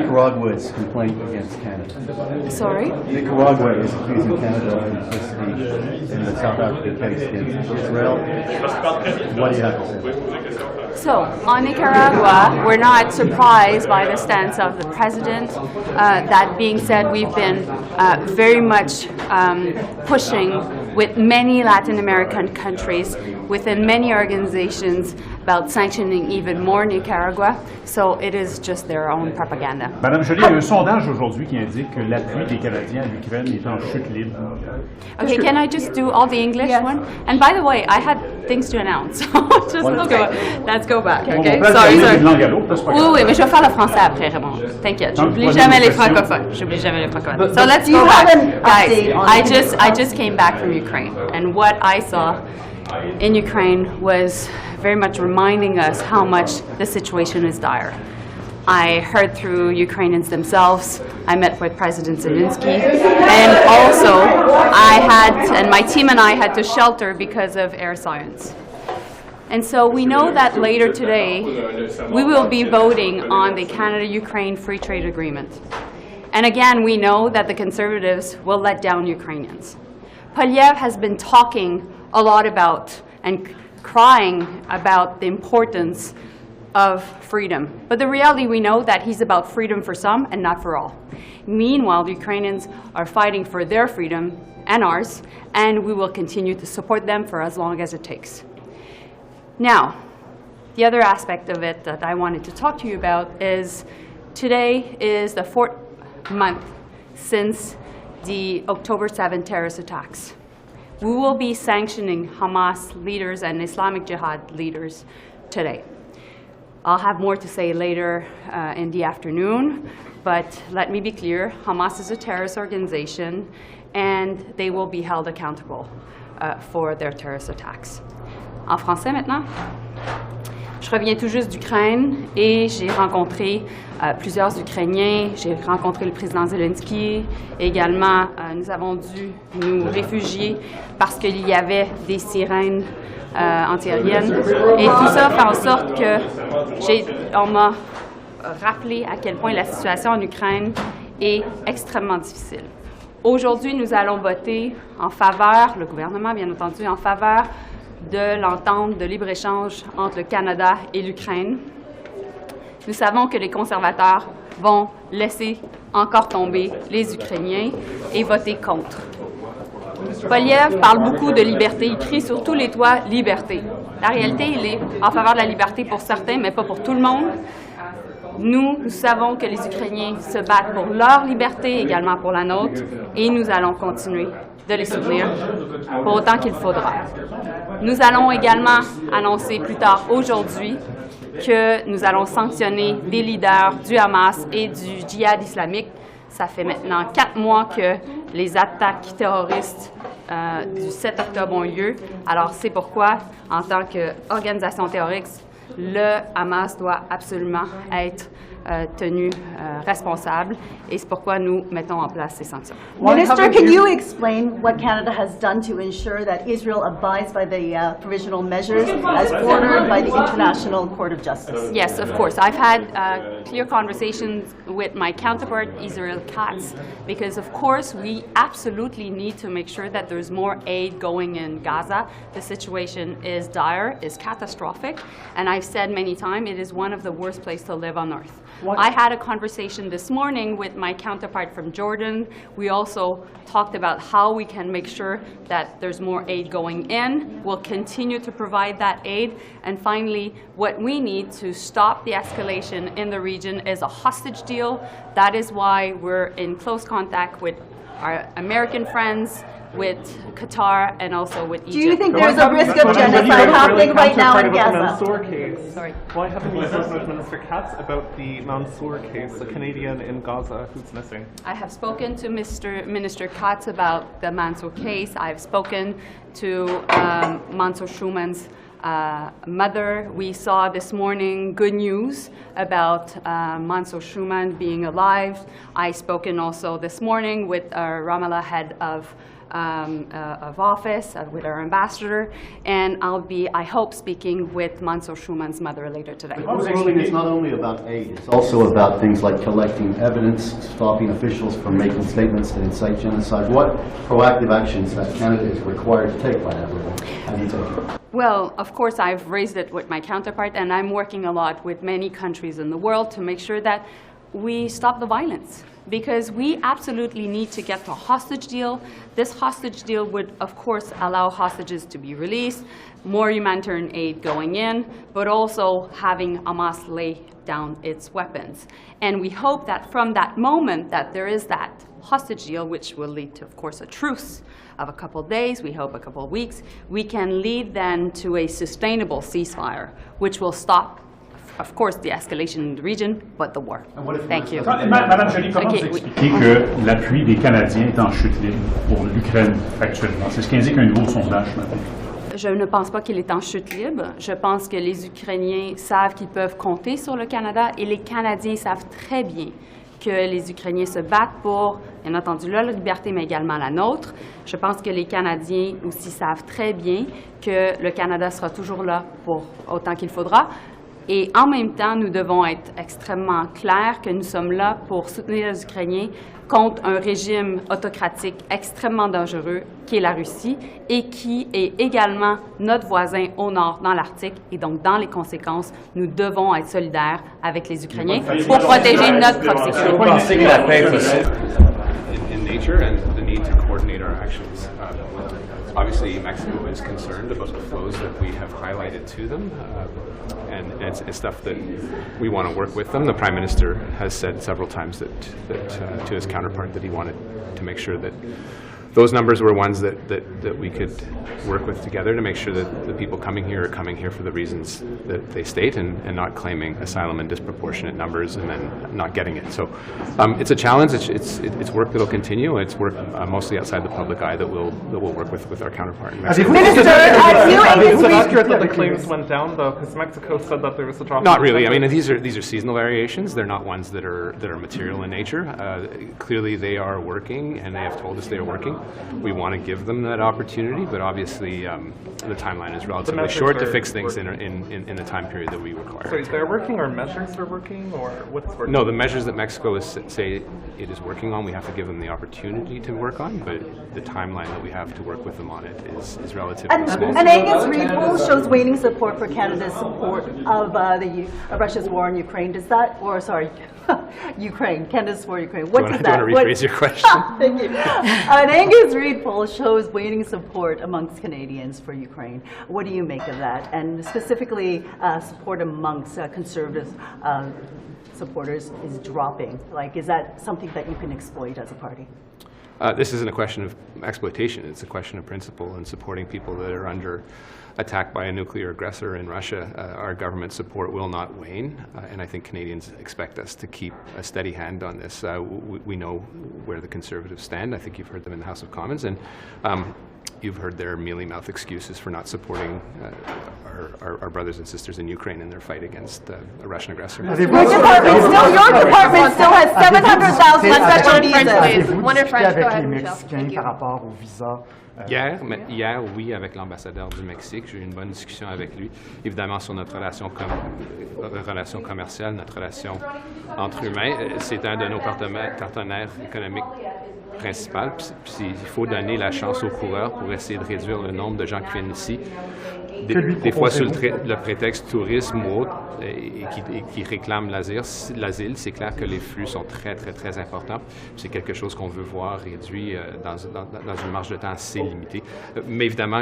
Nicaragua's complaint against Canada? Sorry? Nicaragua is accusing Canada of complicity in the South African case against Israel. What do you have to say? So, on Nicaragua, we're not surprised by the stance of the president. That being said, we've been very much pushing with many Latin American countries, within many organizations, about sanctioning even more Nicaragua. So it is just their own propaganda. Madame Joly, il y a un sondage aujourd'hui qui indique que l'appui des Canadiens à l'Ukraine est en chute libre. Okay, can I just do all the English one? And by the way, I had things to announce. Just let's go back, okay? Sorry. Oui, mais je vais faire le français après, Raymond. T'inquiète, j'oublie jamais les francophones. So let's go back. Guys, I just came back from Ukraine, and what I saw in Ukraine was very much reminding us how much the situation is dire. I heard through Ukrainians themselves. I met with President Zelensky, and also and my team and I had to shelter because of air science. And so we know that later today, we will be voting on the Canada-Ukraine Free Trade Agreement. And again, we know that the Conservatives will let down Ukrainians. Poilievre has been talking a lot about and crying about the importance of freedom. But the reality, we know that he's about freedom for some and not for all. Meanwhile, the Ukrainians are fighting for their freedom and ours, and we will continue to support them for as long as it takes. Now, the other aspect of it that I wanted to talk to you about is today is the 4th month since the October 7 terrorist attacks. We will be sanctioning Hamas leaders and Islamic Jihad leaders today. I'll have more to say later in the afternoon, but let me be clear, Hamas is a terrorist organization and they will be held accountable for their terrorist attacks. En français maintenant. Je reviens tout juste d'Ukraine et j'ai rencontré plusieurs Ukrainiens. J'ai rencontré le président Zelensky. Également, nous avons dû nous réfugier parce qu'il y avait des sirènes antiaériennes. Et tout ça fait en sorte que on m'a rappelé à quel point la situation en Ukraine est extrêmement difficile. Aujourd'hui, nous allons voter en faveur, le gouvernement bien entendu, en faveur de l'entente de libre-échange entre le Canada et l'Ukraine. Nous savons que les conservateurs vont laisser encore tomber les Ukrainiens et voter contre. Poilievre parle beaucoup de liberté, il crie sur tous les toits « liberté ». La réalité, il est en faveur de la liberté pour certains, mais pas pour tout le monde. Nous savons que les Ukrainiens se battent pour leur liberté, également pour la nôtre, et nous allons continuer de les soutenir pour autant qu'il faudra. Nous allons également annoncer plus tard aujourd'hui que nous allons sanctionner des leaders du Hamas et du Djihad islamique. Ça fait maintenant 4 mois que les attaques terroristes du 7 octobre ont lieu. Alors c'est pourquoi, en tant qu'organisation terroriste, le Hamas doit absolument être tenu responsable et c'est pourquoi nous mettons en place ces sanctions. Minister, can you explain what Canada has done to ensure that Israel abides by the provisional measures as ordered by the International Court of Justice? Yes, of course. I've had clear conversations with my counterpart, Israel Katz, because of course we absolutely need to make sure that there's more aid going in Gaza. The situation is dire, is catastrophic, and I've said many times it is one of the worst places to live on earth. I had a conversation this morning with my counterpart from Jordan. We also talked about how we can make sure that there's more aid going in. We'll continue to provide that aid. And finally, what we need to stop the escalation in the region is a hostage deal. That is why we're in close contact with our American friends, with Qatar, and also with Egypt. Do you think there's a risk of genocide happening right now in Gaza? Sorry. Why haven't you spoken with Minister Katz about the Mansour case, the Canadian in Gaza who's missing? I have spoken to Minister Katz about the Mansour case. I've spoken to Mansour Schumann's mother. We saw this morning good news about Mansour Schumann being alive. I've spoken also this morning with Ramallah head of of office with our ambassador, and I'll be, I hope, speaking with Mansour Schuman's mother later today. It's not only about aid, it's also about things like collecting evidence, stopping officials from making statements that incite genocide. What proactive actions that Canada is required to take by that level have you taken? Well, of course, I've raised it with my counterpart, and I'm working a lot with many countries in the world to make sure that we stop the violence, because we absolutely need to get to a hostage deal. This hostage deal would, of course, allow hostages to be released, more humanitarian aid going in, but also having Hamas lay down its weapons. And we hope that from that moment that there is that hostage deal, which will lead to, of course, a truce of a couple of days, we hope a couple of weeks, we can lead then to a sustainable ceasefire, which will stop, of course, the escalation in the region, but the war. Thank you. Madame Joly, comment vous expliquez que l'appui des Canadiens est en chute libre pour l'Ukraine actuellement? C'est ce qu'indique un nouveau sondage ce matin. Je ne pense pas qu'il est en chute libre. Je pense que les Ukrainiens savent qu'ils peuvent compter sur le Canada et les Canadiens savent très bien que les Ukrainiens se battent pour, bien entendu, leur liberté, mais également la nôtre. Je pense que les Canadiens aussi savent très bien que le Canada sera toujours là pour autant qu'il faudra. Et en même temps, nous devons être extrêmement clairs que nous sommes là pour soutenir les Ukrainiens contre un régime autocratique extrêmement dangereux qui est la Russie et qui est également notre voisin au nord dans l'Arctique. Et donc, dans les conséquences, nous devons être solidaires avec les Ukrainiens pour protéger notre propre sécurité. In nature and the need to coordinate our actions. Obviously, Mexico is concerned about the flows that we have highlighted to them, and it's stuff that we want to work with them. The Prime Minister has said several times that to his counterpart that he wanted to make sure that those numbers were ones that we could work with together to make sure that the people coming here are coming here for the reasons that they state and not claiming asylum in disproportionate numbers and then not getting it. So it's a challenge. It's work that will continue. It's work mostly outside the public eye that we'll work with our counterpart in Mexico. Minister, is it accurate that the claims went down, though? Because Mexico said that there was a drop. Not really. I mean, these are seasonal variations. They're not ones that are material in nature. Clearly, they are working, and they have told us they are working. We want to give them that opportunity, but obviously the timeline is relatively short to fix things in the time period that we require. So they're working, or measures are working, or what's working? No, the measures that Mexico say it is working on, we have to give them the opportunity to work on, but the timeline that we have to work with them on it is relatively small. An Angus Reid poll shows waning support for Canada's support of Russia's war in Ukraine. Does that, or sorry, Ukraine, Canada's war in Ukraine. What does that? Do you want to rephrase your question? Thank you. An Angus Reid poll shows waning support amongst Canadians for Ukraine. What do you make of that? And specifically, support amongst conservative supporters is dropping. Like, is that something that you can exploit as a party? This isn't a question of exploitation. It's a question of principle and supporting people that are under attack by a nuclear aggressor in Russia. Our government support will not wane, and I think Canadians expect us to keep a steady hand on this. We know where the Conservatives stand. I think you've heard them in the House of Commons, and you've heard their mealy-mouth excuses for not supporting our brothers and sisters in Ukraine in their fight against a Russian aggressor. Your department still has 700,000 special visas. One in French, go ahead, Michelle. Thank you. Hier, oui, avec l'ambassadeur du Mexique, j'ai eu une bonne discussion avec lui, évidemment sur notre relation commerciale, notre relation entre humains. C'est un de nos partenaires économiques principaux. Puis il faut donner la chance aux coureurs pour essayer de réduire le nombre de gens qui viennent ici, des fois sous le prétexte tourisme ou autre, et qui réclament l'asile. C'est clair que les flux sont très, très, très importants. C'est quelque chose qu'on veut voir réduit dans une marge de temps assez limitée. Mais évidemment,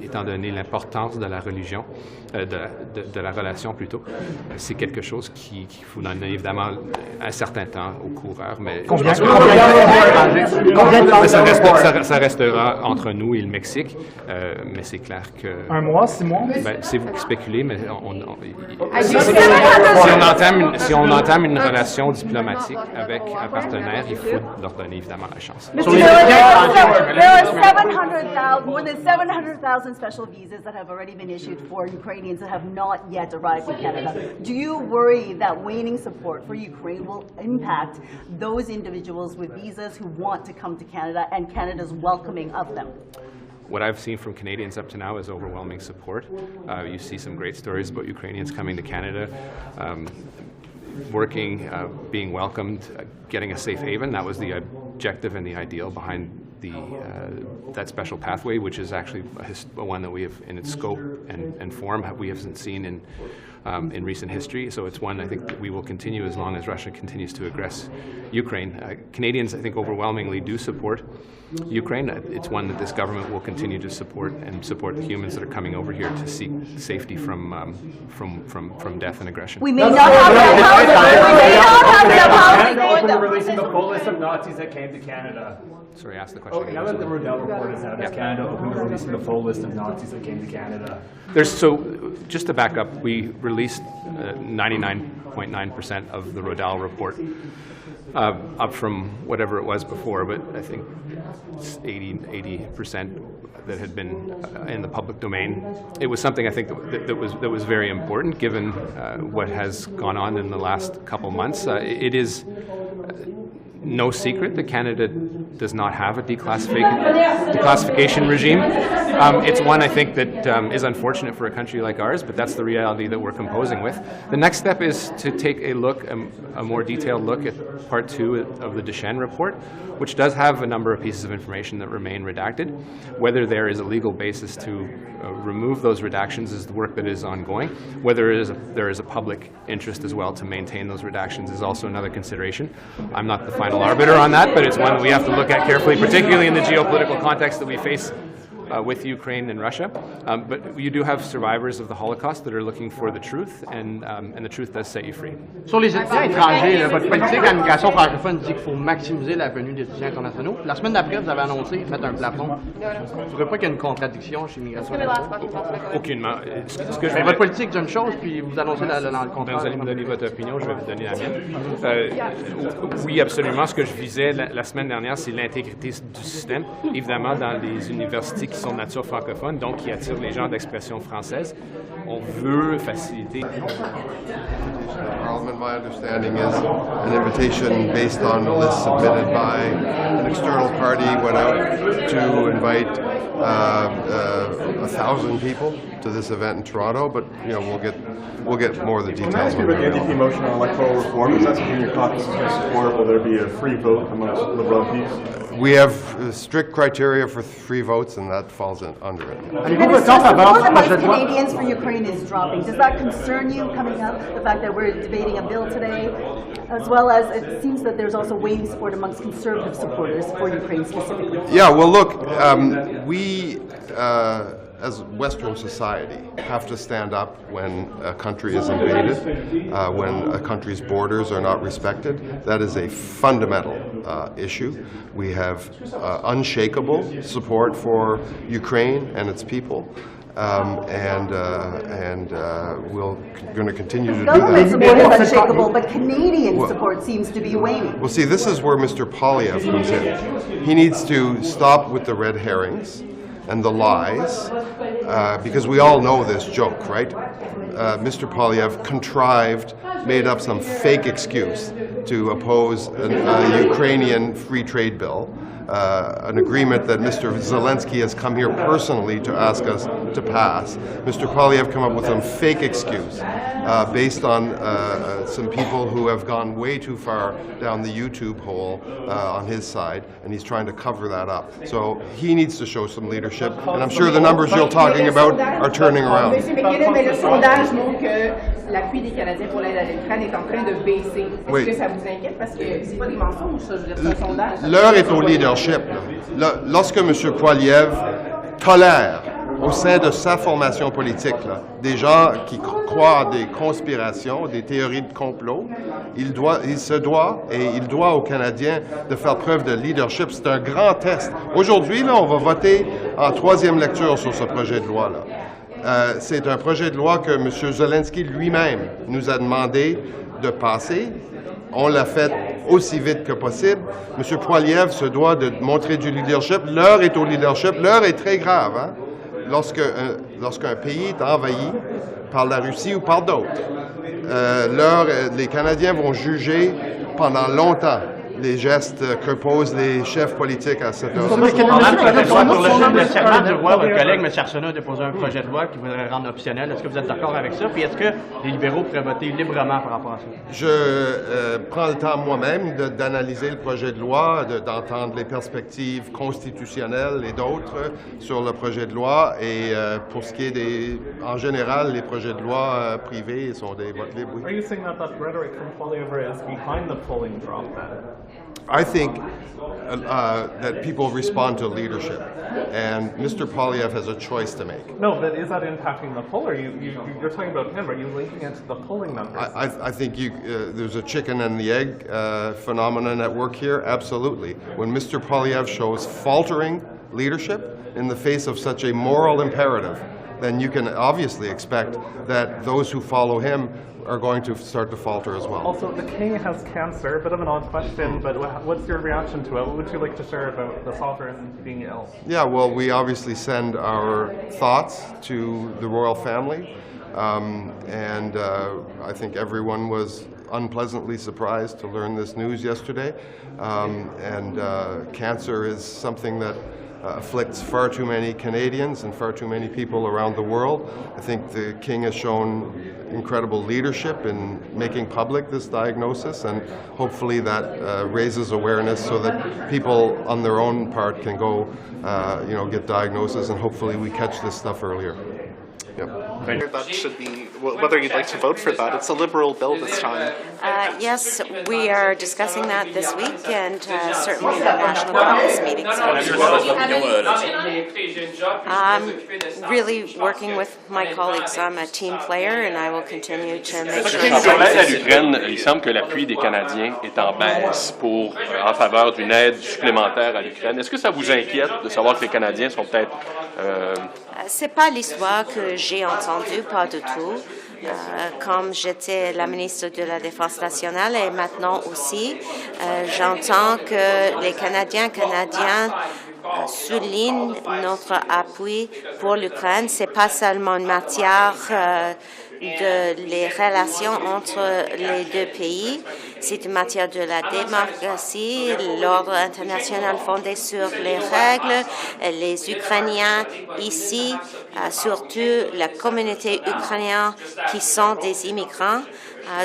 étant donné l'importance de la religion, de la relation plutôt, c'est quelque chose qu'il faut donner évidemment un certain temps aux coureurs. Mais ça restera entre nous et le Mexique. Mais c'est clair que... 1 mois, 6 mois? C'est vous qui spéculez, mais si on entame une relation diplomatique avec un partenaire, il faut leur donner évidemment la chance. There are more than 700,000 1,000 special visas that have already been issued for Ukrainians that have not yet arrived in Canada. Do you worry that waning support for Ukraine will impact those individuals with visas who want to come to Canada and Canada's welcoming of them? What I've seen from Canadians up to now is overwhelming support. You see some great stories about Ukrainians coming to Canada, working, being welcomed, getting a safe haven. That was the objective and the ideal behind that special pathway, which is actually a one that we have in its scope and form we haven't seen in recent history. So it's one I think that we will continue as long as Russia continues to aggress Ukraine. Canadians, I think, overwhelmingly do support Ukraine. It's one that this government will continue to support and support the humans that are coming over here to seek safety from death and aggression. We may not have the housing. We're releasing the full list of Nazis that came to Canada. Sorry, ask the question again. Now that the Rodel report is out, is Canada open to releasing the full list of Nazis that came to Canada? Just to back up, we released 99.9% of the Rodel report, up from whatever it was before, but I think it's 80% that had been in the public domain. It was something I think that was very important given what has gone on in the last couple months. It is no secret that Canada does not have a declassification regime. It's one I think that is unfortunate for a country like ours, but that's the reality that we're composing with. The next step is to take a look, a more detailed look at Part 2 of the Deschênes report, which does have a number of pieces of information that remain redacted. Whether there is a legal basis to remove those redactions is the work that is ongoing. Whether there is a public interest as well to maintain those redactions is also another consideration. I'm not the final arbiter on that, but it's one that we have to look at carefully, particularly in the geopolitical context that we face with Ukraine and Russia. But you do have survivors of the Holocaust that are looking for the truth, and the truth does set you free. Sur les étudiants étrangers, votre politique en migration francophone dit qu'il faut maximiser la venue des étudiants internationaux. La semaine d'après, vous avez annoncé mettre un plafond. Vous ne trouvez pas qu'il y a une contradiction chez Migration? Aucunement. Mais votre politique dit une chose, puis vous annoncez dans le contraire. Vous allez me donner votre opinion, je vais vous donner la mienne. Oui, absolument. Ce que je visais la semaine dernière, c'est l'intégrité du système. Évidemment, dans les universités qui sont de nature francophone, donc qui attirent les gens d'expression française. On veut faciliter. Parliament, my understanding is an invitation based on a list submitted by an external party went out to invite 1,000 people to this event in Toronto, but we'll get more of the details. Can I ask you about the NDP motion on electoral reform? Is that something your caucus is going to support? Will there be a free vote amongst Liberal MPs? We have strict criteria for free votes, and that falls under it. The support amongst Canadians for Ukraine is dropping. Does that concern you coming up, the fact that we're debating a bill today, as well as it seems that there's also waning support amongst Conservative supporters for Ukraine specifically? Yeah, well, look, we, as Western society, have to stand up when a country is invaded, when a country's borders are not respected. That is a fundamental issue. We have unshakable support for Ukraine and its people. And we're going to continue to do that. Government support is unshakable, but Canadian support seems to be waning. Well, see, this is where Mr. Poilievre comes in. He needs to stop with the red herrings and the lies, because we all know this joke, right? Mr. Poilievre contrived, made up some fake excuse to oppose a Ukrainian free trade bill, an agreement that Mr. Zelensky has come here personally to ask us to pass. Mr. Poilievre came up with some fake excuse based on some people who have gone way too far down the YouTube hole on his side, and he's trying to cover that up. So he needs to show some leadership, and I'm sure the numbers you're talking about are turning around. Monsieur MacKinnon, mais le sondage montre que l'appui des Canadiens pour l'aide à l'Ukraine est en train de baisser. Est-ce que ça vous inquiète? Parce que c'est pas des mensonges, ça, je veux dire, c'est un sondage. L'heure est au leadership. Lorsque M. Poilievre tolère au sein de sa formation politique des gens qui croient à des conspirations, des théories de complot, il doit aux Canadiens de faire preuve de leadership. C'est un grand test. Aujourd'hui, on va voter en troisième lecture sur ce projet de loi-là. C'est un projet de loi que M. Zelensky lui-même nous a demandé de passer. On l'a fait aussi vite que possible. M. Poilievre se doit de montrer du leadership. L'heure est au leadership. L'heure est très grave. Hein? lorsqu'un pays est envahi par la Russie ou par d'autres, les Canadiens vont juger pendant longtemps les gestes que posent les chefs politiques à cette heure. Pour le serment du roi, votre collègue, M. Arseneault, a déposé un projet de loi qui voudrait rendre optionnel. Est-ce que vous êtes d'accord avec ça? Puis est-ce que les libéraux pourraient voter librement par rapport à ça? Je prends le temps moi-même d'analyser le projet de loi, d'entendre les perspectives constitutionnelles et d'autres sur le projet de loi. Et pour ce qui est en général, les projets de loi privés sont des votes libres. Oui. Are you saying that rhetoric from Poilievre is behind the polling drop then? I think that people respond to leadership, and Mr. Poilievre has a choice to make. No, but is that impacting the poll? You're talking about him. Are you linking it to the polling numbers? I think there's a chicken and the egg phenomenon at work here. Absolutely. When Mr. Poilievre shows faltering leadership in the face of such a moral imperative, then you can obviously expect that those who follow him are going to start to falter as well. Also, the king has cancer. A bit of an odd question, but what's your reaction to it? What would you like to share about the sovereign being ill? Yeah, well, we obviously send our thoughts to the royal family, and I think everyone was unpleasantly surprised to learn this news yesterday. Cancer is something that afflicts far too many Canadians and far too many people around the world. I think the King has shown incredible leadership in making public this diagnosis, and hopefully that raises awareness so that people on their own part can go, get diagnosis, and hopefully we catch this stuff earlier. Yep. That should be, whether you'd like to vote for that. It's a Liberal bill this time. Yes, we are discussing that this week, and certainly the National Caucus meeting. I'm really working with my colleagues. I'm a team player, and I will continue to make sure. Sur l'aide à l'Ukraine, il semble que l'appui des Canadiens est en baisse en faveur d'une aide supplémentaire à l'Ukraine. Est-ce que ça vous inquiète de savoir que les Canadiens sont peut-être... C'est pas l'histoire que j'ai entendue, pas du tout. Comme j'étais la ministre de la Défense nationale et maintenant aussi, j'entends que les Canadiennes soulignent notre appui pour l'Ukraine. C'est pas seulement une matière de les relations entre les deux pays. C'est une matière de la démocratie, l'ordre international fondé sur les règles, les Ukrainiens ici, surtout la communauté ukrainienne qui sont des immigrants.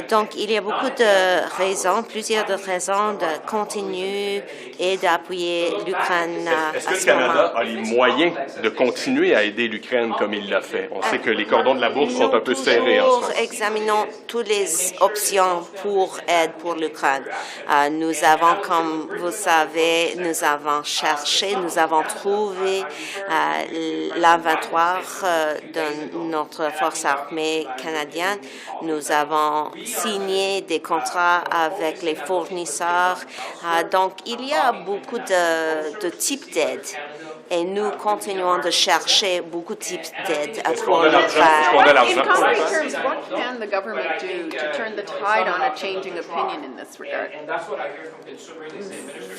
Donc, il y a beaucoup de raisons, plusieurs de raisons de continuer et d'appuyer l'Ukraine à ce moment. Est-ce que le Canada a les moyens de continuer à aider l'Ukraine comme il l'a fait? On sait que les cordons de la bourse sont un peu serrés en ce moment. Nous examinons toutes les options pour aide pour l'Ukraine. Nous avons, comme vous savez, nous avons cherché, nous avons trouvé l'inventoire de notre force armée canadienne. Nous avons signé des contrats avec les fournisseurs. Donc, il y a beaucoup de types d'aide. Et nous continuons de chercher beaucoup de types d'aide pour l'Ukraine. In concrete terms, what can the government do to turn the tide on a changing opinion in this regard?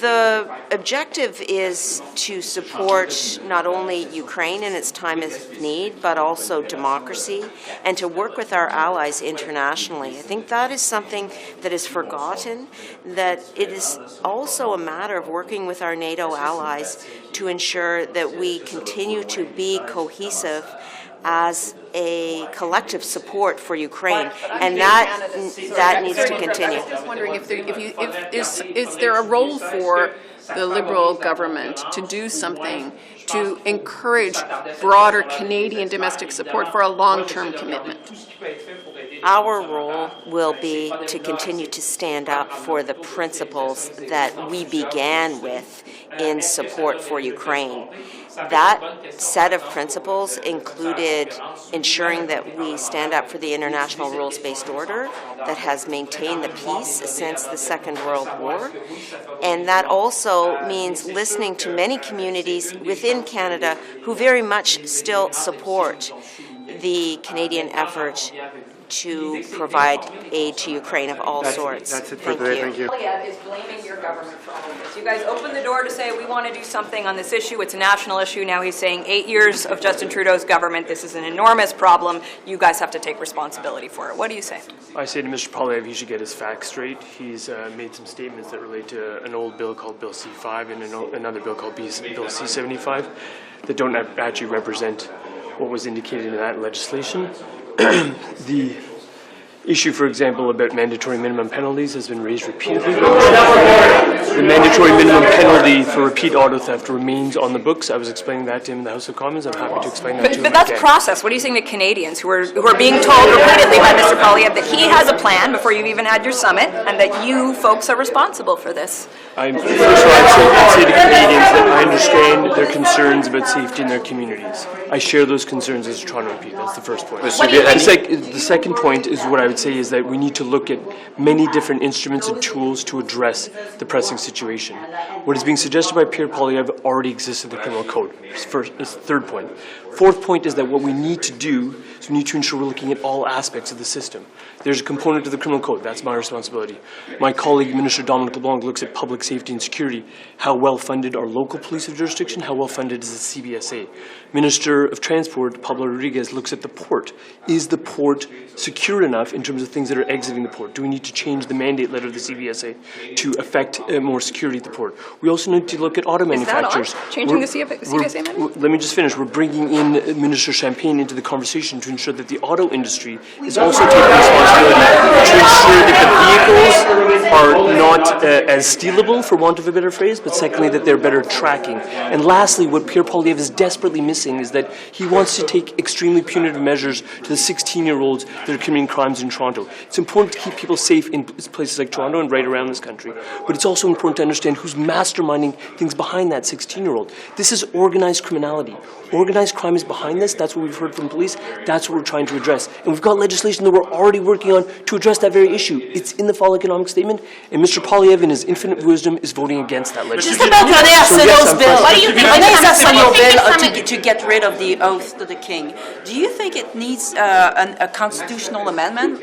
The objective is to support not only Ukraine in its time of need, but also democracy, and to work with our allies internationally. I think that is something that is forgotten, that it is also a matter of working with our NATO allies to ensure that we continue to be cohesive as a collective support for Ukraine, and that needs to continue. I'm just wondering is there a role for the Liberal government to do something to encourage broader Canadian domestic support for a long-term commitment? Our role will be to continue to stand up for the principles that we began with in support for Ukraine. That set of principles included ensuring that we stand up for the international rules-based order that has maintained the peace since the Second World War. And that also means listening to many communities within Canada who very much still support the Canadian effort to provide aid to Ukraine of all sorts. That's it for today. Thank you. Poilievre is blaming your government for all of this. You guys opened the door to say we want to do something on this issue. It's a national issue. Now he's saying 8 years of Justin Trudeau's government. This is an enormous problem. You guys have to take responsibility for it. What do you say? I say to Mr. Poilievre, he should get his facts straight. He's made some statements that relate to an old bill called Bill C-5 and another bill called Bill C-75 that don't actually represent what was indicated in that legislation. The issue, for example, about mandatory minimum penalties has been raised repeatedly. The mandatory minimum penalty for repeat auto theft remains on the books. I was explaining that to him in the House of Commons. I'm happy to explain that to him. But that's process. What are you saying to Canadians who are being told repeatedly by Mr. Poilievre that he has a plan before you've even had your summit and that you folks are responsible for this? First of all, I'd say to Canadians that I understand their concerns about safety in their communities. I share those concerns as a Toronto MP. That's the first point. The second point is what I would say is that we need to look at many different instruments and tools to address the pressing situation. What is being suggested by Pierre Poilievre already exists in the criminal code. It's third point. Fourth point is that what we need to do is we need to ensure we're looking at all aspects of the system. There's a component of the criminal code. That's my responsibility. My colleague, Minister Dominic LeBlanc, looks at public safety and security. How well funded are local police of jurisdiction? How well funded is the CBSA? Minister of Transport, Pablo Rodriguez, looks at the port. Is the port secure enough in terms of things that are exiting the port? Do we need to change the mandate letter of the CBSA to affect more security at the port? We also need to look at auto manufacturers. Is that on? Changing the CBSA mandate? Let me just finish. We're bringing in Minister Champagne into the conversation to ensure that the auto industry is also taking responsibility to ensure that the vehicles are not as stealable, for want of a better phrase, but secondly, that they're better tracking. And lastly, what Pierre Poilievre is desperately missing is that he wants to take extremely punitive measures to the 16-year-olds that are committing crimes in Toronto. It's important to keep people safe in places like Toronto and right around this country, but it's also important to understand who's masterminding things behind that 16-year-old. This is organized criminality. Organized crime is behind this. That's what we've heard from police. That's what we're trying to address. And we've got legislation that we're already working on to address that very issue. It's in the fall economic statement, and Mr. Poilievre, in his infinite wisdom, is voting against that legislation. Just about René Arseneault's bill. What do you think? René Arseneault's bill to get rid of the oath to the king. Do you think it needs a constitutional amendment?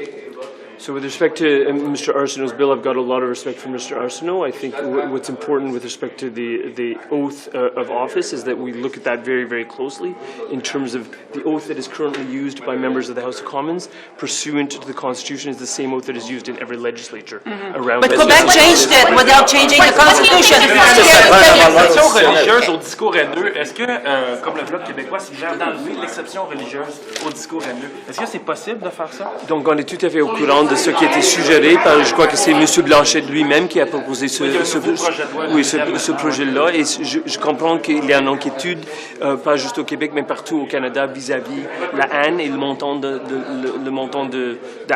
So with respect to Mr. Arseneault's bill, I've got a lot of respect for Mr. Arseneault. I think what's important with respect to the oath of office is that we look at that very, very closely in terms of the oath that is currently used by members of the House of Commons pursuant to the Constitution is the same oath that is used in every legislature around. But Quebec changed it without changing the Constitution. L'exception religieuse au discours haineux, est-ce que, comme le Bloc québécois suggère d'enlever l'exception religieuse au discours haineux, est-ce que c'est possible de faire ça? Donc on est tout à fait au courant de ce qui a été suggéré par, je crois que c'est M. Blanchet lui-même qui a proposé ce projet-là. Et je comprends qu'il y a une inquiétude, pas juste au Québec, mais partout au Canada, vis-à-vis la haine et le montant de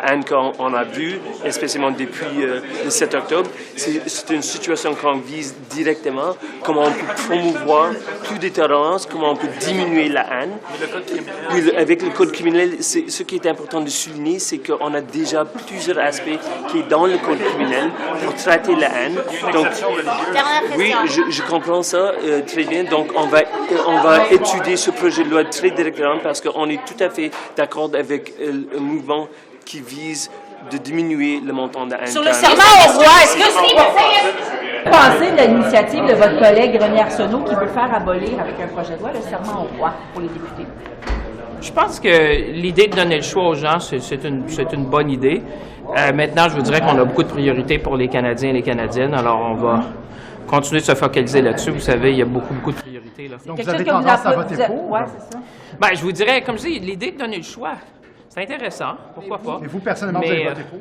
haine qu'on a vu, spécialement depuis le 7 octobre. C'est une situation qu'on vise directement, comment on peut promouvoir plus de tolérance, comment on peut diminuer la haine. Oui, avec le code criminel, ce qui est important de souligner, c'est qu'on a déjà plusieurs aspects qui est dans le code criminel pour traiter la haine. Donc, oui, je comprends ça très bien. Donc, on va étudier ce projet de loi très directement parce qu'on est tout à fait d'accord avec un mouvement qui vise de diminuer le montant de haine. Sur le serment au roi, est-ce que vous pensez de l'initiative de votre collègue René Arseneault qui veut faire abolir avec un projet de loi le serment au roi pour les députés? Je pense que l'idée de donner le choix aux gens, c'est une bonne idée. Maintenant, je vous dirais qu'on a beaucoup de priorités pour les Canadiens et les Canadiennes, alors on va continuer de se focaliser là-dessus. Vous savez, il y a beaucoup de priorités. Là. Donc, vous avez tendance à voter pour? Oui, c'est ça. Ben, je vous dirais, comme je dis, l'idée de donner le choix, c'est intéressant, pourquoi pas. Et vous, personnellement, vous allez voter pour?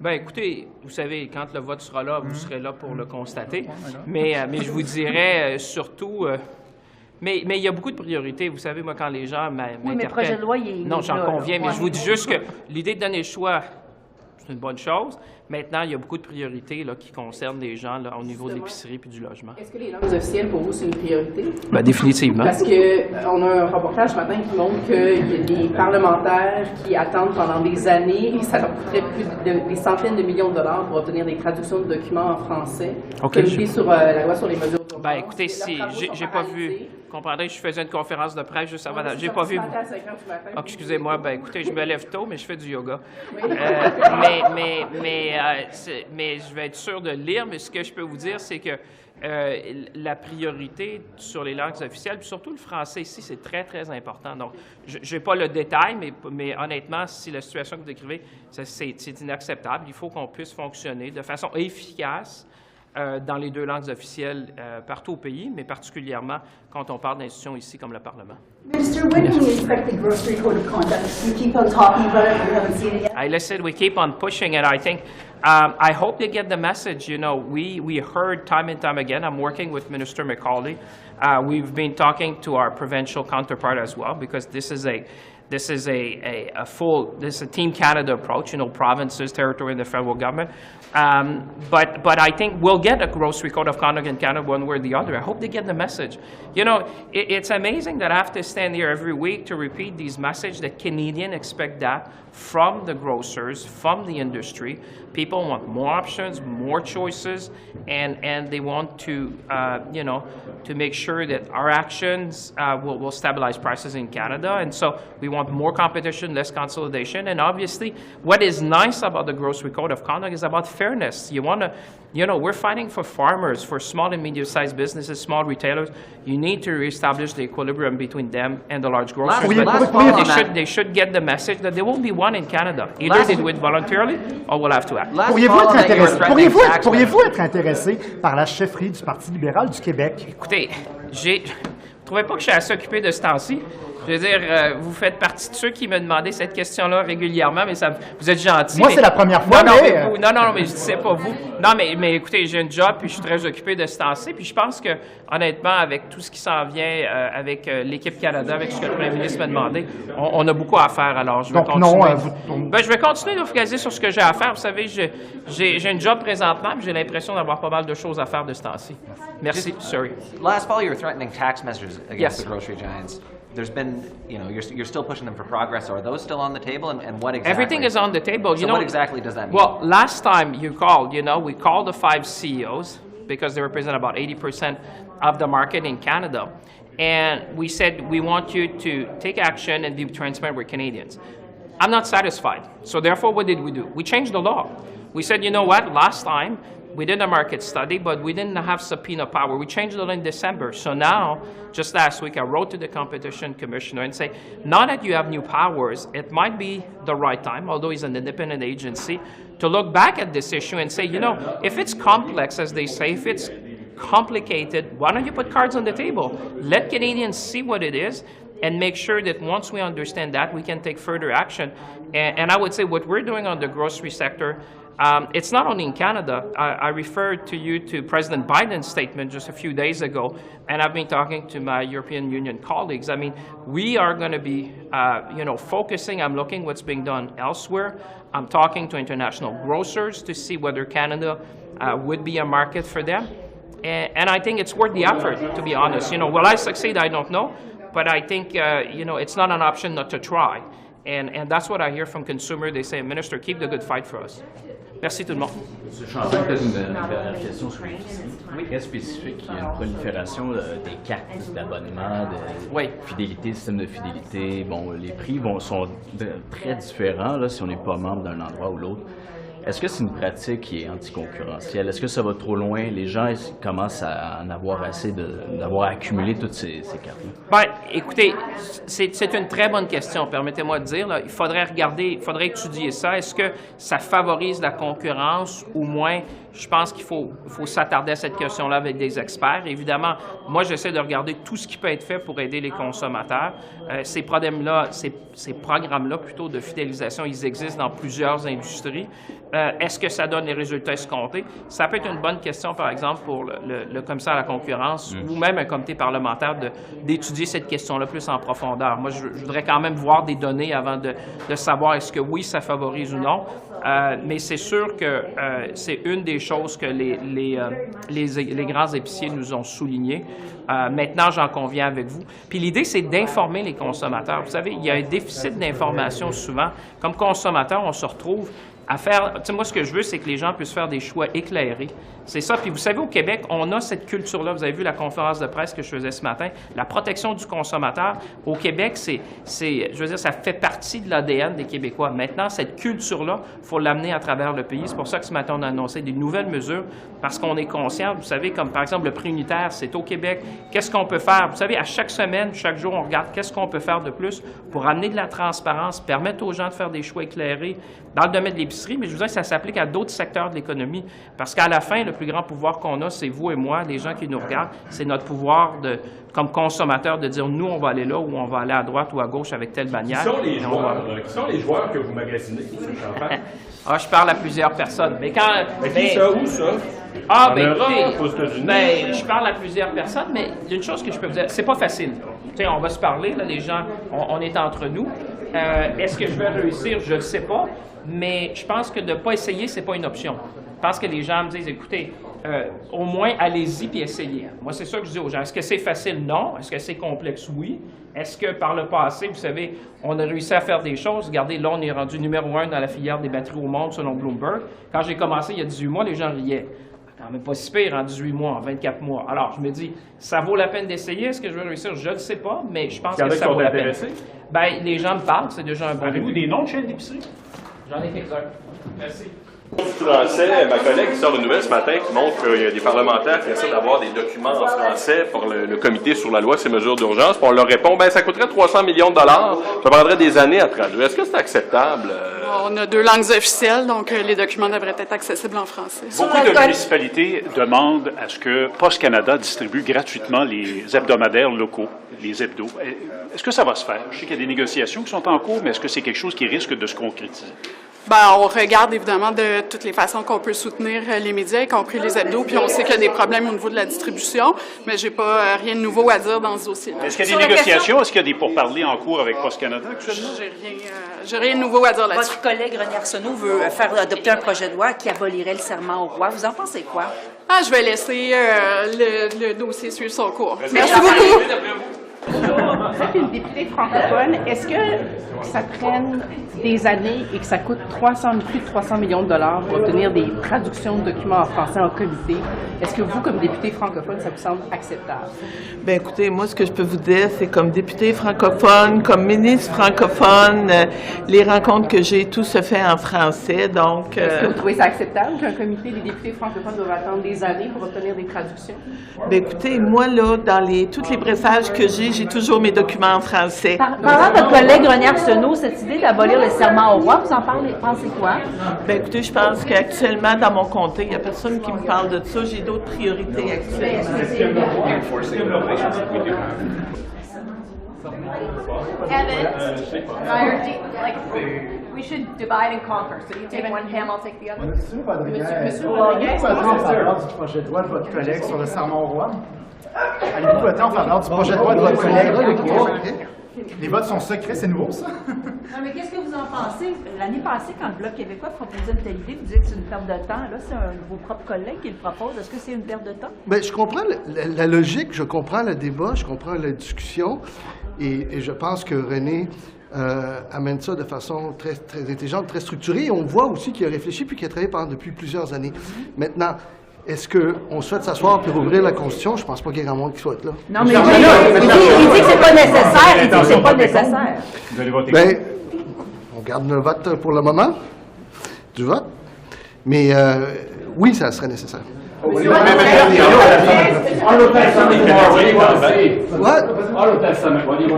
Ben, écoutez, vous savez, quand le vote sera là, vous serez là pour le constater. Mais je vous dirais surtout... Mais il y a beaucoup de priorités. Vous savez, moi, quand les gens m'interpellent... Oui, mais le projet de loi, il est... Non, j'en conviens, mais je vous dis juste que l'idée de donner le choix, c'est une bonne chose. Maintenant, il y a beaucoup de priorités là, qui concernent les gens là, au niveau de l'épicerie et du logement. Est-ce que les langues officielles, pour vous, c'est une priorité? Ben, définitivement. Parce qu'on a un reportage ce matin qui montre qu'il y a des parlementaires qui attendent pendant des années et ça leur coûterait des centaines de millions de dollars pour obtenir des traductions de documents en français. OK. Comité sur la loi sur les mesures d'urgence. Ben, écoutez, j'ai pas vu... comprendrez que je faisais une conférence de presse juste avant. J'ai pas vu. Oh, excusez-moi, ben écoutez, je me lève tôt, mais je fais du yoga. Mais je vais être sûr de lire. Mais ce que je peux vous dire, c'est que la priorité sur les langues officielles, puis surtout le français ici, c'est très, très important. Donc, je n'ai pas le détail, mais honnêtement, si la situation que vous décrivez, c'est inacceptable. Il faut qu'on puisse fonctionner de façon efficace dans les deux langues officielles partout au pays, mais particulièrement quand on parle d'institutions ici comme le Parlement. Minister, when can we expect the grocery code of conduct? You keep on talking about it, we haven't seen it yet. I listen, we keep on pushing it. I think, I hope they get the message. You know, we heard time and time again. I'm working with Minister McCauley. We've been talking to our provincial counterpart as well, because this is a Team Canada approach, you know, provinces, territory, and the federal government. But I think we'll get a grocery code of conduct in Canada one way or the other. I hope they get the message. You know, it's amazing that I have to stand here every week to repeat these messages that Canadians expect that from the grocers, from the industry. People want more options, more choices, and they want to, you know, to make sure that our actions will stabilize prices in Canada. And so we want more competition, less consolidation. And obviously, what is nice about the Grocery Code of Conduct is about fairness. You want to, you know, we're fighting for farmers, for small and medium-sized businesses, small retailers. You need to reestablish the equilibrium between them and the large grocers. But they should get the message that there will be one in Canada. Either they do it voluntarily or we'll have to act. Pourriez-vous être intéressé par la chefferie du Parti libéral du Québec? Écoutez, vous ne trouvez pas que je suis assez occupé de ce temps-ci? Je veux dire, vous faites partie de ceux qui me demandaient cette question-là régulièrement, mais ça, vous êtes gentil. Moi, c'est la première fois, non, mais je ne sais pas vous. Non, mais écoutez, j'ai un job, puis je suis très occupé de ce temps-ci, puis je pense que, honnêtement, avec tout ce qui s'en vient, avec l'équipe Canada, avec ce que le premier ministre m'a demandé, on a beaucoup à faire, alors je vais continuer. Je vais continuer de focaliser sur ce que j'ai à faire. Vous savez, j'ai un job présentement, puis j'ai l'impression d'avoir pas mal de choses à faire de ce temps-ci. Merci, sorry. Last fall, you were threatening tax measures against the grocery giants. There's been, you know, you're still pushing them for progress. Are those still on the table, and what exactly? Everything is on the table. So what exactly does that mean? Well, last time you called, you know, we called the 5 CEOs because they represent about 80% of the market in Canada. And we said, we want you to take action and be transparent with Canadians. I'm not satisfied. So therefore, what did we do? We changed the law. We said, you know what, last time, we did a market study, but we didn't have subpoena power. We changed it in December. So now, just last week, I wrote to the Competition Commissioner and say, now that you have new powers, it might be the right time, although he's an independent agency, to look back at this issue and say, you know, if it's complex, as they say, if it's complicated, why don't you put cards on the table? Let Canadians see what it is and make sure that once we understand that, we can take further action. And I would say what we're doing on the grocery sector, it's not only in Canada. I referred to you to President Biden's statement just a few days ago, and I've been talking to my European Union colleagues. I mean, we are going to be, you know, focusing. I'm looking what's being done elsewhere. I'm talking to international grocers to see whether Canada would be a market for them. And I think it's worth the effort, to be honest. You know, will I succeed? I don't know. But I think, you know, it's not an option not to try. And that's what I hear from consumers. They say, Minister, keep the good fight for us. Merci tout le monde. M. Champagne, peut-être une dernière question sur très spécifique. Il y a une prolifération des cartes d'abonnement, de fidélité, système de fidélité. Bon, les prix sont très différents là, si on n'est pas membre d'un endroit ou l'autre. Est-ce que c'est une pratique qui est anticoncurrentielle? Est-ce que ça va trop loin? Les gens commencent à en avoir assez d'avoir accumulé toutes ces cartes-là? Bien, écoutez, c'est une très bonne question, permettez-moi de dire. Là, il faudrait regarder, il faudrait étudier ça. Est-ce que ça favorise la concurrence ou moins? Je pense qu'il faut s'attarder à cette question-là avec des experts. Évidemment, moi, j'essaie de regarder tout ce qui peut être fait pour aider les consommateurs. Ces programmes-là, plutôt de fidélisation, ils existent dans plusieurs industries. Est-ce que ça donne les résultats escomptés? Ça peut être une bonne question, par exemple, pour le commissaire à la concurrence ou même un comité parlementaire d'étudier cette question-là plus en profondeur. Moi, je voudrais quand même voir des données avant de savoir est-ce que oui, ça favorise ou non. Mais c'est sûr que c'est une des choses que les grands épiciers nous ont souligné. Maintenant, j'en conviens avec vous. Puis l'idée, c'est d'informer les consommateurs. Vous savez, il y a un déficit d'information souvent. Comme consommateur, on se retrouve à faire... Tu sais, moi, ce que je veux, c'est que les gens puissent faire des choix éclairés. C'est ça. Puis vous savez, au Québec, on a cette culture-là. Vous avez vu la conférence de presse que je faisais ce matin. La protection du consommateur, au Québec, je veux dire, ça fait partie de l'ADN des Québécois. Maintenant, cette culture-là, il faut l'amener à travers le pays. C'est pour ça que ce matin, on a annoncé des nouvelles mesures, parce qu'on est conscient, vous savez, comme par exemple le prix unitaire, c'est au Québec. Qu'est-ce qu'on peut faire? Vous savez, à chaque semaine, chaque jour, on regarde qu'est-ce qu'on peut faire de plus pour amener de la transparence, permettre aux gens de faire des choix éclairés dans le domaine de l'épicerie, mais je vous dis que ça s'applique à d'autres secteurs de l'économie. Parce qu'à la fin, le plus grand pouvoir qu'on a, c'est vous et moi, les gens qui nous regardent, c'est notre pouvoir comme consommateur de dire, nous, on va aller là ou on va aller à droite ou à gauche avec telle bannière. Qui sont les joueurs que vous magasinez, M. Champagne? Je parle à plusieurs personnes. Mais quand... Où ça? En Europe, aux États-Unis? Je parle à plusieurs personnes, mais il y a une chose que je peux vous dire, c'est pas facile. Tu sais, on va se parler, là, les gens, on est entre nous. Est-ce que je vais réussir? Je ne sais pas. Mais je pense que de ne pas essayer, c'est pas une option. Je pense que les gens me disent, écoutez, au moins, allez-y puis essayez. Moi, c'est ça que je dis aux gens. Est-ce que c'est facile? Non. Est-ce que c'est complexe? Oui. Est-ce que par le passé, vous savez, on a réussi à faire des choses? Regardez, là, on est rendu numéro 1 dans la filière des batteries au monde, selon Bloomberg. Quand j'ai commencé il y a 18 mois, les gens riaient. Quand même pas si pire en 18 mois, en 24 mois. Alors, je me dis, ça vaut la peine d'essayer. Est-ce que je vais réussir? Je ne sais pas, mais je pense que ça vaut la peine. Bien, les gens me parlent, c'est déjà un bon début. Avez-vous des noms de chaînes d'épicerie? J'en ai quelques-uns. Merci. Du français, ma collègue sort une nouvelle ce matin qui montre qu'il y a des parlementaires qui essaient d'avoir des documents en français pour le comité sur la loi de ces mesures d'urgence. Puis on leur répond, ça coûterait 300 millions de dollars, ça prendrait des années à traduire. Est-ce que c'est acceptable? On a 2 langues officielles, donc les documents devraient être accessibles en français. Beaucoup de municipalités demandent à ce que Post Canada distribue gratuitement les hebdomadaires locaux, les hebdos. Est-ce que ça va se faire? Je sais qu'il y a des négociations qui sont en cours, mais est-ce que c'est quelque chose qui risque de se concrétiser? On regarde évidemment de toutes les façons qu'on peut soutenir les médias, y compris les hebdos, puis on sait qu'il y a des problèmes au niveau de la distribution, mais j'ai pas rien de nouveau à dire dans ce dossier-là. Est-ce qu'il y a des négociations? Est-ce qu'il y a des pourparlers en cours avec Post Canada actuellement? J'ai rien de nouveau à dire là-dessus. Votre collègue René Arseneault veut faire adopter un projet de loi qui abolirait le serment au roi. Vous en pensez quoi? Je vais laisser le dossier suivre son cours. Merci beaucoup. Vous êtes une députée francophone. Est-ce que ça traîne des années et que ça coûte plus de 300 millions de dollars pour obtenir des traductions de documents en français en comité? Est-ce que vous, comme député francophone, ça vous semble acceptable? Bien, écoutez, moi, ce que je peux vous dire, c'est comme députée francophone, comme ministre francophone, les rencontres que j'ai, tout se fait en français, donc... Est-ce que vous trouvez ça acceptable qu'un comité des députés francophones doivent attendre des années pour obtenir des traductions? Bien, écoutez, moi, là, dans tous les pressages que j'ai toujours mes documents en français. Parlant de votre collègue René Arseneault, cette idée d'abolir le serment au roi, vous en pensez quoi? Bien, écoutez, je pense qu'actuellement, dans mon comté, il n'y a personne qui me parle de ça. J'ai d'autres priorités actuellement. We should divide and conquer. So you take one ham, I'll take the other. Monsieur Rodriguez, en faveur du projet de loi de votre collègue sur le serment au roi. Allez-vous voter en faveur du projet de loi de votre collègue? Les votes sont secrets, c'est nouveau, ça? Non, mais qu'est-ce que vous en pensez? L'année passée, quand le Bloc québécois proposait une telle idée, vous disiez que c'est une perte de temps. Là, c'est vos propres collègues qui le proposent. Est-ce que c'est une perte de temps? Bien, je comprends la logique, je comprends le débat, je comprends la discussion, et je pense que René amène ça de façon très, très intelligente, très structurée. Et on voit aussi qu'il a réfléchi puis qu'il a travaillé depuis plusieurs années. Maintenant, est-ce qu'on souhaite s'asseoir et rouvrir la Constitution? Je ne pense pas qu'il y ait grand monde qui souhaite là. Non, mais il dit que c'est pas nécessaire. Il dit que c'est pas nécessaire. Vous allez voter contre? On garde le vote pour le moment, du vote. Mais oui, ça serait nécessaire. What?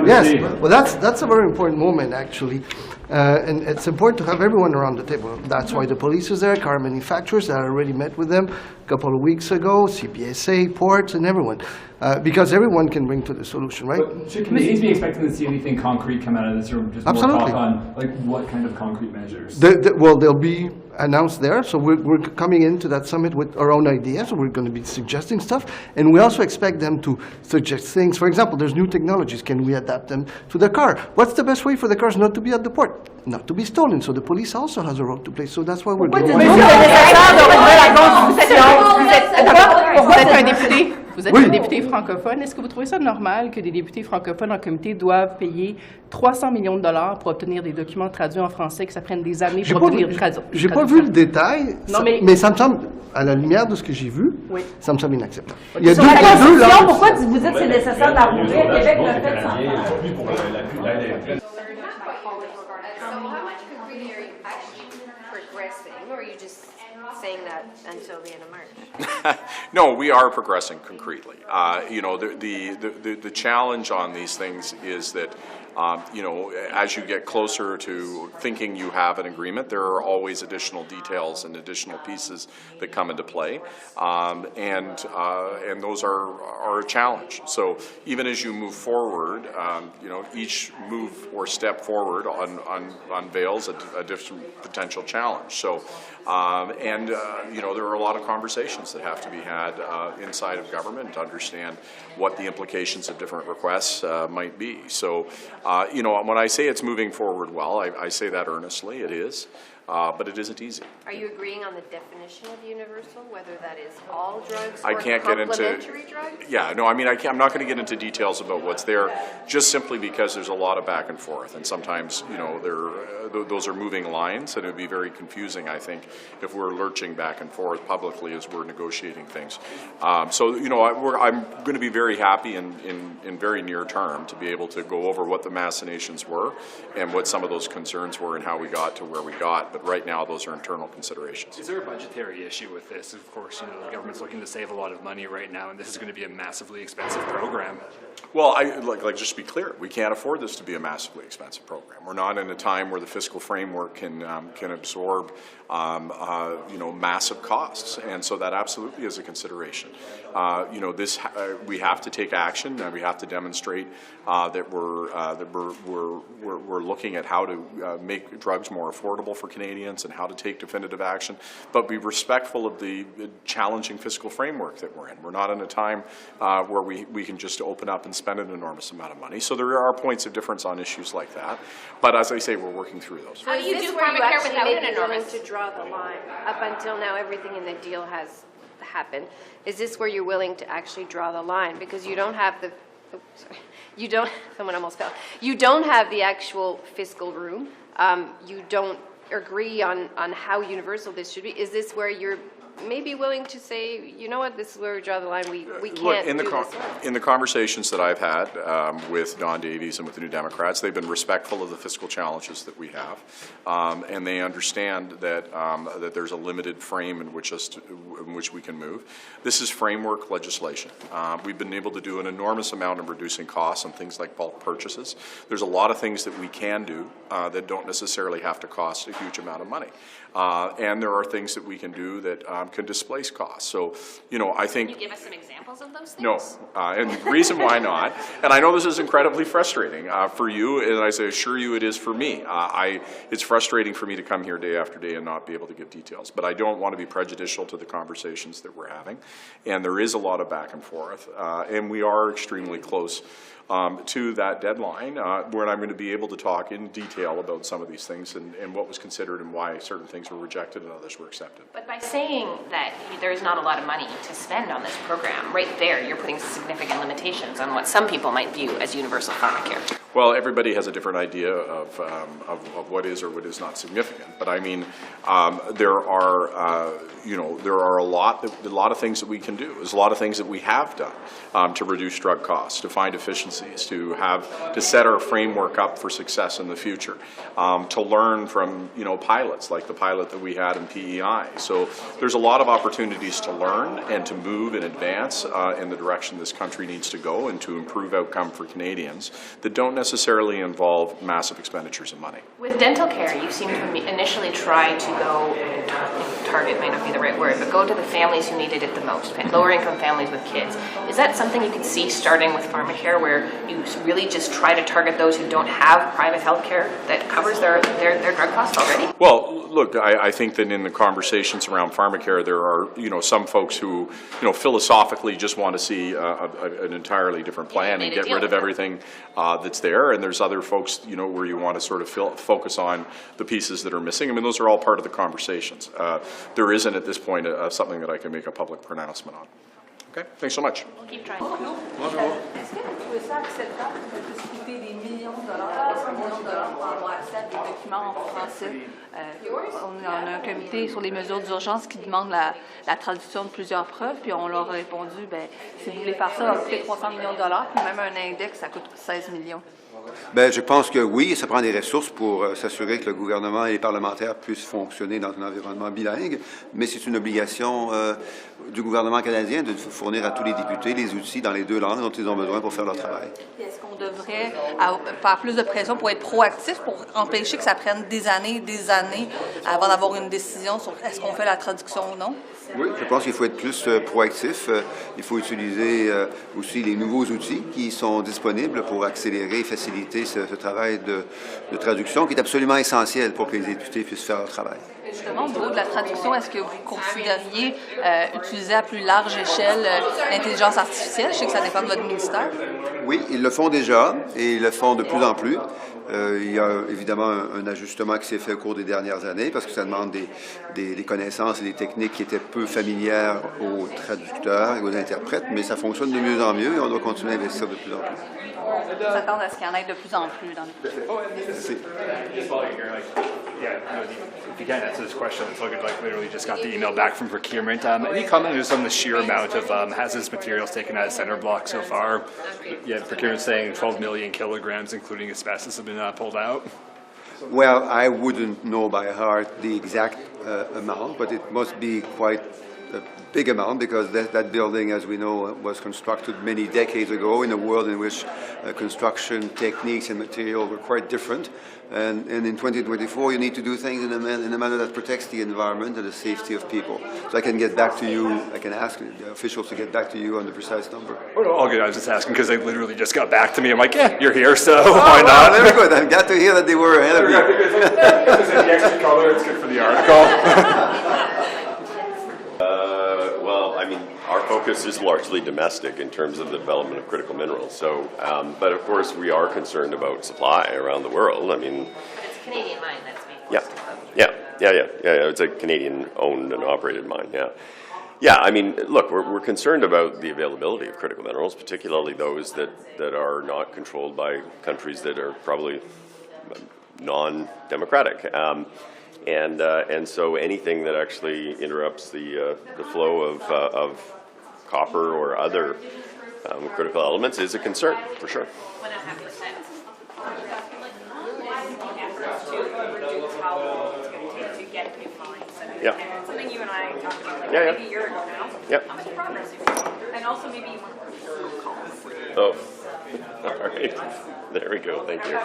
Yes, well, that's a very important moment, actually. And it's important to have everyone around the table. That's why the police is there, car manufacturers. I already met with them a couple of weeks ago, CPSA, ports, and everyone. Because everyone can bring to the solution, right? But should Canadians be expecting to see anything concrete come out of this, or just Absolutely. more talk on like what kind of concrete measures? Well, they'll be announced there. So we're coming into that summit with our own ideas. So we're going to be suggesting stuff, and we also expect them to suggest things. For example, there's new technologies. Can we adapt them to the car? What's the best way for the cars not to be at the port, not to be stolen? So the police also has a role to play. So that's why we're doing. Pourquoi c'est nécessaire de réviser la Constitution? Pourquoi c'est un député? Vous êtes un député francophone. Est-ce que vous trouvez ça normal que des députés francophones en comité doivent payer 300 millions de dollars pour obtenir des documents traduits en français, que ça prenne des années pour obtenir des traductions? J'ai pas vu le détail, mais ça me semble, à la lumière de ce que j'ai vu, ça me semble inacceptable. Il y a deux langues. Pourquoi vous dites que c'est nécessaire d'arrondir? Québec l'a fait sans saying that until the end of March? No, we are progressing concretely. You know, the challenge on these things is that, you know, as you get closer to thinking you have an agreement, there are always additional details and additional pieces that come into play, and those are a challenge. So even as you move forward, you know, each move or step forward unveils a different potential challenge. So, you know, there are a lot of conversations that have to be had inside of government to understand what the implications of different requests might be. So, you know, when I say it's moving forward well, I say that earnestly. It is. But it isn't easy. Are you agreeing on the definition of universal, whether that is all drugs or complementary drugs? Yeah, no, I mean, I'm not going to get into details about what's there, just simply because there's a lot of back and forth, and sometimes, you know, those are moving lines, and it would be very confusing, I think, if we're lurching back and forth publicly as we're negotiating things. So, you know, I'm going to be very happy in very near term to be able to go over what the machinations were and what some of those concerns were and how we got to where we got. But right now, those are internal considerations. Is there a budgetary issue with this? Of course, you know, the government's looking to save a lot of money right now, and this is going to be a massively expensive program. Well, just to be clear, we can't afford this to be a massively expensive program. We're not in a time where the fiscal framework can absorb, you know, massive costs, and so that absolutely is a consideration. You know, this we have to take action, and we have to demonstrate that we're looking at how to make drugs more affordable for Canadians and how to take definitive action, but be respectful of the challenging fiscal framework that we're in. We're not in a time where we can just open up and spend an enormous amount of money. So there are points of difference on issues like that. But as I say, we're working through those. How do you do pharmacare without an enormous? To draw the line. Up until now, everything in the deal has happened. Is this where you're willing to actually draw the line? Because you don't have the, you don't, someone almost fell. You don't have the actual fiscal room. You don't agree on how universal this should be. Is this where you're maybe willing to say, you know what, this is where we draw the line, we can't do this? In the conversations that I've had with Don Davies and with the New Democrats, they've been respectful of the fiscal challenges that we have, and they understand that that there's a limited frame in which we can move. This is framework legislation. We've been able to do an enormous amount of reducing costs on things like bulk purchases. There's a lot of things that we can do that don't necessarily have to cost a huge amount of money. And there are things that we can do that can displace costs. So, you know, I think... Can you give us some examples of those things? No, and the reason why not, and I know this is incredibly frustrating for you, and I assure you it is for me. It's frustrating for me to come here day after day and not be able to give details, but I don't want to be prejudicial to the conversations that we're having, and there is a lot of back and forth, and we are extremely close to that deadline, where I'm going to be able to talk in detail about some of these things and what was considered and why certain things were rejected and others were accepted. But by saying that there is not a lot of money to spend on this program, right there you're putting significant limitations on what some people might view as universal pharmacare. Well, everybody has a different idea of what is or what is not significant. But I mean, there are you know, there are a lot of things that we can do. There's a lot of things that we have done to reduce drug costs, to find efficiencies, to set our framework up for success in the future, to learn from, you know, pilots like the pilot that we had in PEI. So there's a lot of opportunities to learn and to move and advance in the direction this country needs to go and to improve outcome for Canadians that don't necessarily involve massive expenditures of money. With dental care, you seem to initially try to go, target might not be the right word, but go to the families who needed it the most, lower income families with kids. Is that something you can see starting with pharmacare, where you really just try to target those who don't have private health care that covers their drug costs already? Well, look, I think that in the conversations around pharmacare, there are, you know, some folks who, you know, philosophically just want to see an entirely different plan and get rid of everything that's there. And there's other folks, you know, where you want to sort of focus on the pieces that are missing. I mean, those are all part of the conversations. There isn't at this point something that I can make a public pronouncement on. Okay, thanks so much. Keep trying. Est-ce que vous trouvez ça acceptable de discuter des millions de dollars, 300 millions de dollars pour avoir accès à des documents en français? On a un comité sur les mesures d'urgence qui demande la traduction de plusieurs preuves, puis on leur a répondu, ben, si vous voulez faire ça, ça va coûter 300 millions de dollars, puis même un index, ça coûte 16 millions. Bien, je pense que oui, ça prend des ressources pour s'assurer que le gouvernement et les parlementaires puissent fonctionner dans un environnement bilingue, mais c'est une obligation du gouvernement canadien de fournir à tous les députés les outils dans les deux langues dont ils ont besoin pour faire leur travail. Est-ce qu'on devrait faire plus de pression pour être proactif, pour empêcher que ça prenne des années avant d'avoir une décision sur est-ce qu'on fait la traduction ou non? Oui, je pense qu'il faut être plus proactif. Il faut utiliser aussi les nouveaux outils qui sont disponibles pour accélérer et faciliter ce travail de traduction qui est absolument essentiel pour que les députés puissent faire leur travail. Justement, au niveau de la traduction, est-ce que vous considériez utiliser à plus large échelle l'intelligence artificielle? Je sais que ça dépend de votre ministère. Oui, ils le font déjà et ils le font de plus en plus. Il y a évidemment un ajustement qui s'est fait au cours des dernières années parce que ça demande des connaissances et des techniques qui étaient peu familières aux traducteurs et aux interprètes, mais ça fonctionne de mieux en mieux et on doit continuer à investir de plus en plus. On s'attend à ce qu'il y en ait de plus en plus dans les Merci. If you can answer this question, it's like literally just got the email back from procurement. Any comment just on the sheer amount of hazardous materials taken out of center block so far? Yeah, procurement saying 12 million kilograms, including asbestos, have been pulled out. Well, I wouldn't know by heart the exact amount, but it must be quite a big amount because that building, as we know, was constructed many decades ago in a world in which construction techniques and materials were quite different. And in 2024, you need to do things in a manner that protects the environment and the safety of people. So I can get back to you, I can ask the officials to get back to you on the precise number. Oh, no, all good. I was just asking because they literally just got back to me. I'm like, yeah, you're here, so why not? Very good. I'm glad to hear that they were ahead of me. Because it's the extra color, it's good for the article. Well, I mean, our focus is largely domestic in terms of the development of critical minerals. So, but of course, we are concerned about supply around the world. I mean, it's a Canadian mine that's being yeah. It's a Canadian-owned and operated mine. Yeah. I mean, look, we're concerned about the availability of critical minerals, particularly those that are not controlled by countries that are probably non-democratic. And so anything that actually interrupts the flow of copper or other critical elements is a concern, for sure. Yeah. Something you and I talked about Yeah. maybe a year ago now. Yep. How much progress have you made? And also maybe Oh, all right. There we go. Thank you.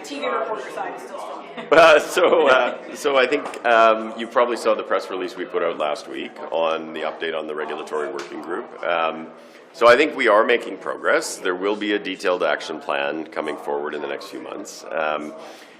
TV reporter side is still strong. So I think you probably saw the press release we put out last week on the update on the regulatory working group. So I think we are making progress. There will be a detailed action plan coming forward in the next few months.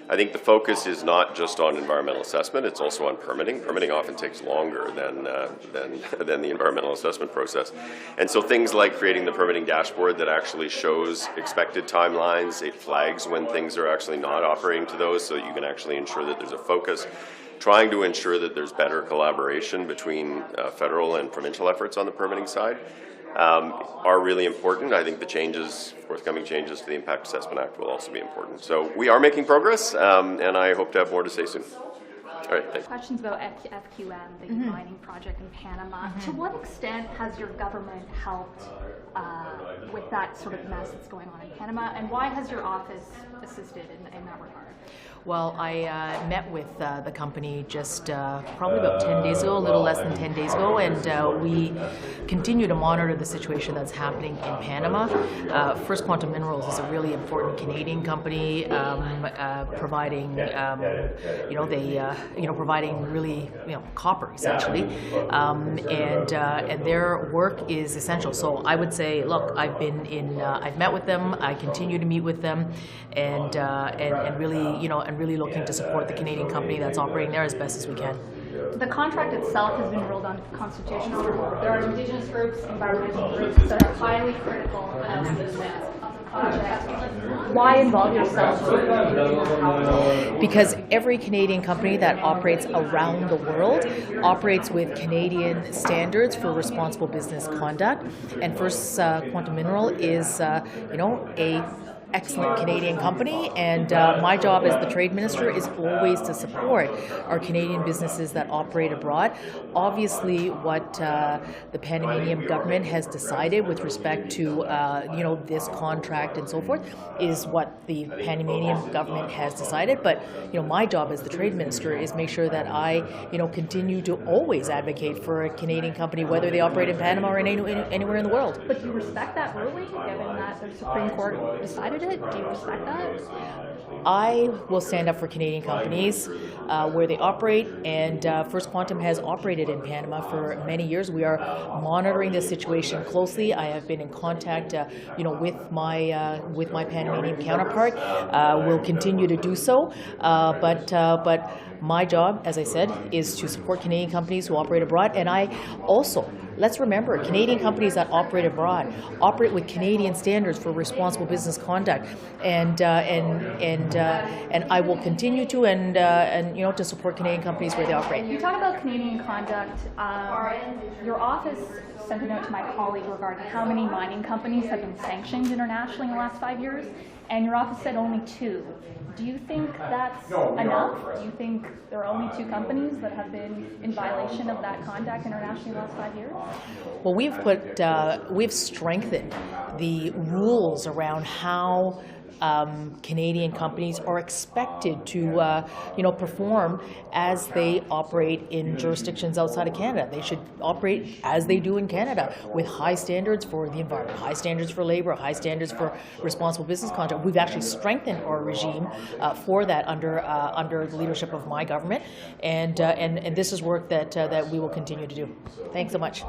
I think the focus is not just on environmental assessment, it's also on permitting. Permitting often takes longer than the environmental assessment process. And so things like creating the permitting dashboard that actually shows expected timelines, it flags when things are actually not operating to those so that you can actually ensure that there's a focus. Trying to ensure that there's better collaboration between federal and provincial efforts on the permitting side are really important. I think the forthcoming changes to the Impact Assessment Act will also be important. So we are making progress, and I hope to have more to say soon. All right, thanks. Questions about FQM, the mining project in Panama. To what extent has your government helped with that sort of mess that's going on in Panama, and why has your office assisted in that regard? Well, I met with the company just probably about 10 days ago, a little less than 10 days ago, and we continue to monitor the situation that's happening in Panama. First Quantum Minerals is a really important Canadian company, providing, providing really, copper essentially, and their work is essential. So I would say, look, I've met with them, I continue to meet with them, and really looking to support the Canadian company that's operating there as best as we can. The contract itself has been ruled unconstitutional. There are Indigenous groups, environmental groups that are highly critical of the project. Why involve yourself? Because every Canadian company that operates around the world operates with Canadian standards for responsible business conduct. And First Quantum Mineral is, a excellent Canadian company, and my job as the Trade Minister is always to support our Canadian businesses that operate abroad. Obviously, what the Panamanian government has decided with respect to this contract and so forth is what the Panamanian government has decided. But my job as the Trade Minister is make sure that I continue to always advocate for a Canadian company, whether they operate in Panama or anywhere in the world. But do you respect that ruling, given that the Supreme Court decided it? Do you respect that? I will stand up for Canadian companies where they operate, and First Quantum has operated in Panama for many years. We are monitoring this situation closely. I have been in contact, with my Panamanian counterpart. We'll continue to do so, but my job, as I said, is to support Canadian companies who operate abroad, and I also. Let's remember, Canadian companies that operate abroad operate with Canadian standards for responsible business conduct, and I will continue to to support Canadian companies where they operate. You talk about Canadian conduct. Your office sent a note to my colleague regarding how many mining companies have been sanctioned internationally in the last 5 years, and your office said only 2. Do you think that's enough? Do you think there are only 2 companies that have been in violation of that conduct internationally in the last 5 years? Well, we've strengthened the rules around how Canadian companies are expected to, perform as they operate in jurisdictions outside of Canada. They should operate as they do in Canada, with high standards for the environment, high standards for labor, high standards for responsible business conduct. We've actually strengthened our regime for that under the leadership of my government, and this is work that we will continue to do. Thanks so much.